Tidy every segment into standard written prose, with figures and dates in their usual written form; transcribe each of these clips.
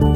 Hai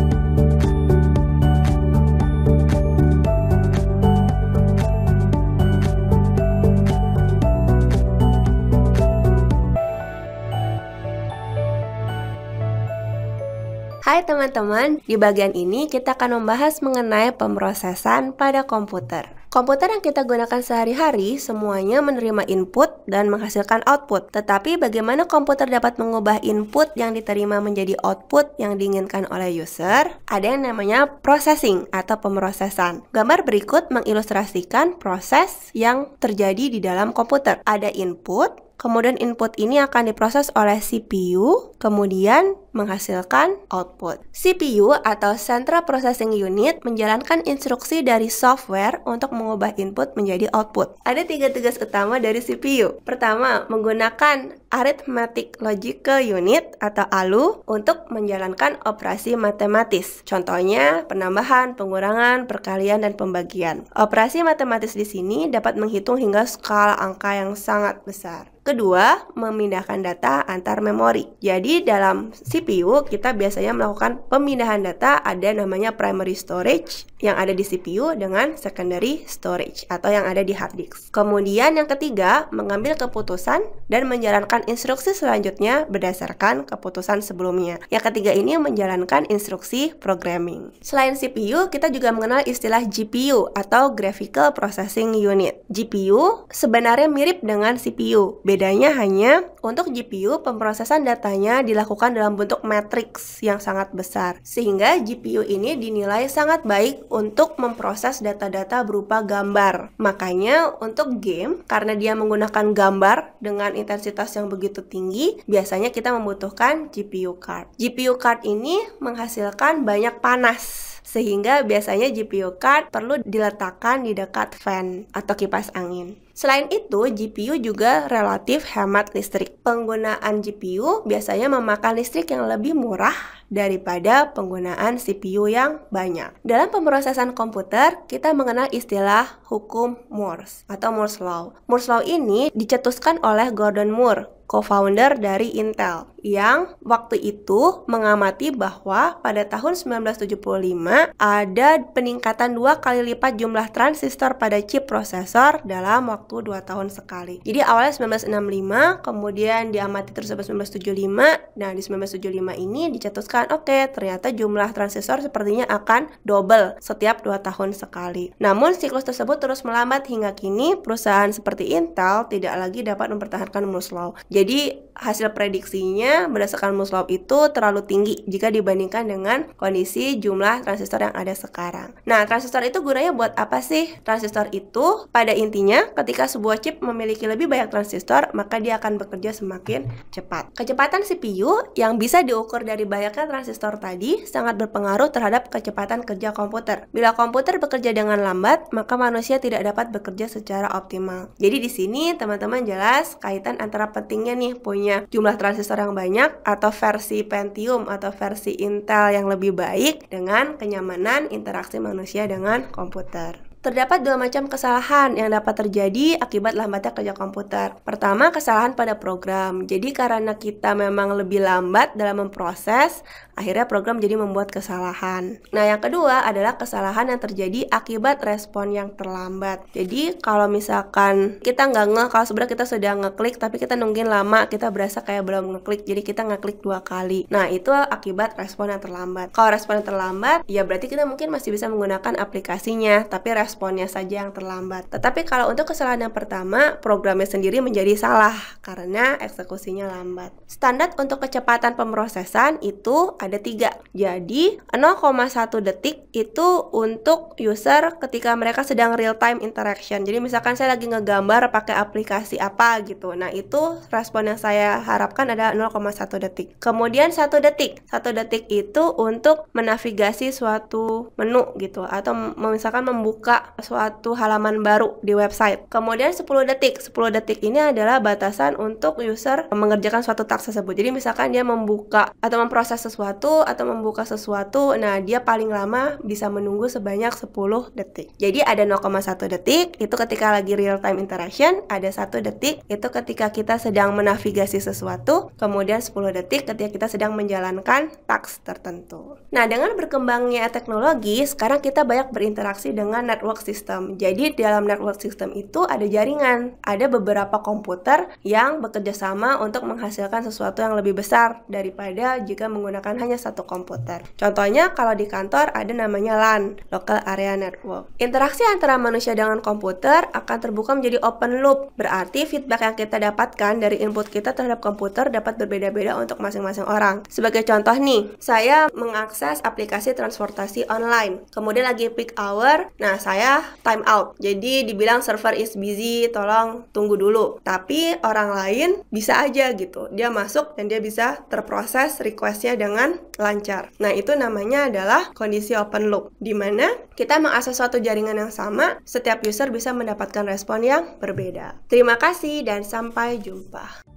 teman-teman, di bagian ini kita akan membahas mengenai pemrosesan pada komputer. Komputer yang kita gunakan sehari-hari semuanya menerima input dan menghasilkan output. Tetapi bagaimana komputer dapat mengubah input yang diterima menjadi output yang diinginkan oleh user? Ada yang namanya processing atau pemrosesan. Gambar berikut mengilustrasikan proses yang terjadi di dalam komputer. Ada input, kemudian input ini akan diproses oleh CPU, kemudian menghasilkan output. CPU atau Central Processing Unit menjalankan instruksi dari software untuk mengubah input menjadi output. Ada 3 tugas utama dari CPU. Pertama, menggunakan Arithmetic Logical Unit atau ALU untuk menjalankan operasi matematis. Contohnya, penambahan, pengurangan, perkalian, dan pembagian. Operasi matematis di sini dapat menghitung hingga skala angka yang sangat besar. Kedua, memindahkan data antar memori. Jadi dalam CPU kita biasanya melakukan pemindahan data, ada namanya primary storage yang ada di CPU dengan secondary storage atau yang ada di hard disk. Kemudian yang ketiga, mengambil keputusan dan menjalankan instruksi selanjutnya berdasarkan keputusan sebelumnya. Yang ketiga ini menjalankan instruksi programming. Selain CPU, kita juga mengenal istilah GPU atau Graphical Processing Unit. GPU sebenarnya mirip dengan CPU. Bedanya hanya untuk GPU pemrosesan datanya dilakukan dalam bentuk matriks yang sangat besar. Sehingga GPU ini dinilai sangat baik untuk memproses data-data berupa gambar. Makanya untuk game, karena dia menggunakan gambar dengan intensitas yang begitu tinggi, biasanya kita membutuhkan GPU card. GPU card ini menghasilkan banyak panas, sehingga biasanya GPU card perlu diletakkan di dekat fan atau kipas angin. Selain itu, GPU juga relatif hemat listrik. Penggunaan GPU biasanya memakan listrik yang lebih murah daripada penggunaan CPU yang banyak. Dalam pemrosesan komputer, kita mengenal istilah hukum Morse atau Moore's Law. Moore's Law ini dicetuskan oleh Gordon Moore, co-founder dari Intel, yang waktu itu mengamati bahwa pada tahun 1975 ada peningkatan 2 kali lipat jumlah transistor pada chip prosesor dalam waktu 2 tahun sekali. Jadi awalnya 1965, kemudian diamati terus sampai 1975. Nah, di 1975 ini dicetuskan, oke, ternyata jumlah transistor sepertinya akan double setiap 2 tahun sekali. Namun siklus tersebut terus melambat hingga kini perusahaan seperti Intel tidak lagi dapat mempertahankan Moore's Law. Jadi hasil prediksinya berdasarkan Moore's Law itu terlalu tinggi jika dibandingkan dengan kondisi jumlah transistor yang ada sekarang. Nah, transistor itu gunanya buat apa sih? Transistor itu pada intinya ketika sebuah chip memiliki lebih banyak transistor, maka dia akan bekerja semakin cepat. Kecepatan CPU yang bisa diukur dari banyaknya transistor tadi sangat berpengaruh terhadap kecepatan kerja komputer. Bila komputer bekerja dengan lambat, maka manusia tidak dapat bekerja secara optimal. Jadi di sini teman-teman jelas kaitan antara pentingnya nih punya jumlah transistor yang banyak atau versi Pentium atau versi Intel yang lebih baik dengan kenyamanan interaksi manusia dengan komputer. Terdapat 2 macam kesalahan yang dapat terjadi akibat lambatnya kerja komputer. Pertama, kesalahan pada program. Jadi karena kita memang lebih lambat dalam memproses, akhirnya program jadi membuat kesalahan. Nah, yang kedua adalah kesalahan yang terjadi akibat respon yang terlambat. Jadi kalau misalkan kita nggak ngeh, kalau sebenarnya kita sudah ngeklik tapi kita nungguin lama, kita berasa kayak belum ngeklik, jadi kita ngeklik 2 kali. Nah, itu akibat respon yang terlambat. Kalau respon yang terlambat, ya berarti kita mungkin masih bisa menggunakan aplikasinya, tapi responnya saja yang terlambat. Tetapi kalau untuk kesalahan yang pertama, programnya sendiri menjadi salah karena eksekusinya lambat. Standar untuk kecepatan pemrosesan itu ada 3. Jadi 0,1 detik itu untuk user ketika mereka sedang real time interaction. Jadi misalkan saya lagi ngegambar pakai aplikasi apa gitu. Nah, itu respon yang saya harapkan adalah 0,1 detik. Kemudian 1 detik. 1 detik itu untuk menavigasi suatu menu gitu, atau misalkan membuka membuka suatu halaman baru di website. Kemudian 10 detik. 10 detik ini adalah batasan untuk user mengerjakan suatu task tersebut. Jadi misalkan dia membuka atau memproses sesuatu atau membuka sesuatu, nah dia paling lama bisa menunggu sebanyak 10 detik. Jadi ada 0,1 detik itu ketika lagi real time interaction, ada 1 detik itu ketika kita sedang menavigasi sesuatu, kemudian 10 detik ketika kita sedang menjalankan task tertentu. Nah, dengan berkembangnya teknologi, sekarang kita banyak berinteraksi dengan network system. Jadi dalam network system itu ada jaringan, ada beberapa komputer yang bekerja sama untuk menghasilkan sesuatu yang lebih besar daripada jika menggunakan hanya satu komputer. Contohnya kalau di kantor ada namanya LAN, Local Area Network. Interaksi antara manusia dengan komputer akan terbuka menjadi open loop, berarti feedback yang kita dapatkan dari input kita terhadap komputer dapat berbeda-beda untuk masing-masing orang. Sebagai contoh nih, saya mengakses aplikasi transportasi online, kemudian lagi peak hour, nah saya time out, jadi dibilang server is busy, tolong tunggu dulu. Tapi orang lain bisa aja gitu, dia masuk dan dia bisa terproses requestnya dengan lancar. Nah, itu namanya adalah kondisi open loop, di mana kita mengakses suatu jaringan yang sama, setiap user bisa mendapatkan respon yang berbeda. Terima kasih dan sampai jumpa.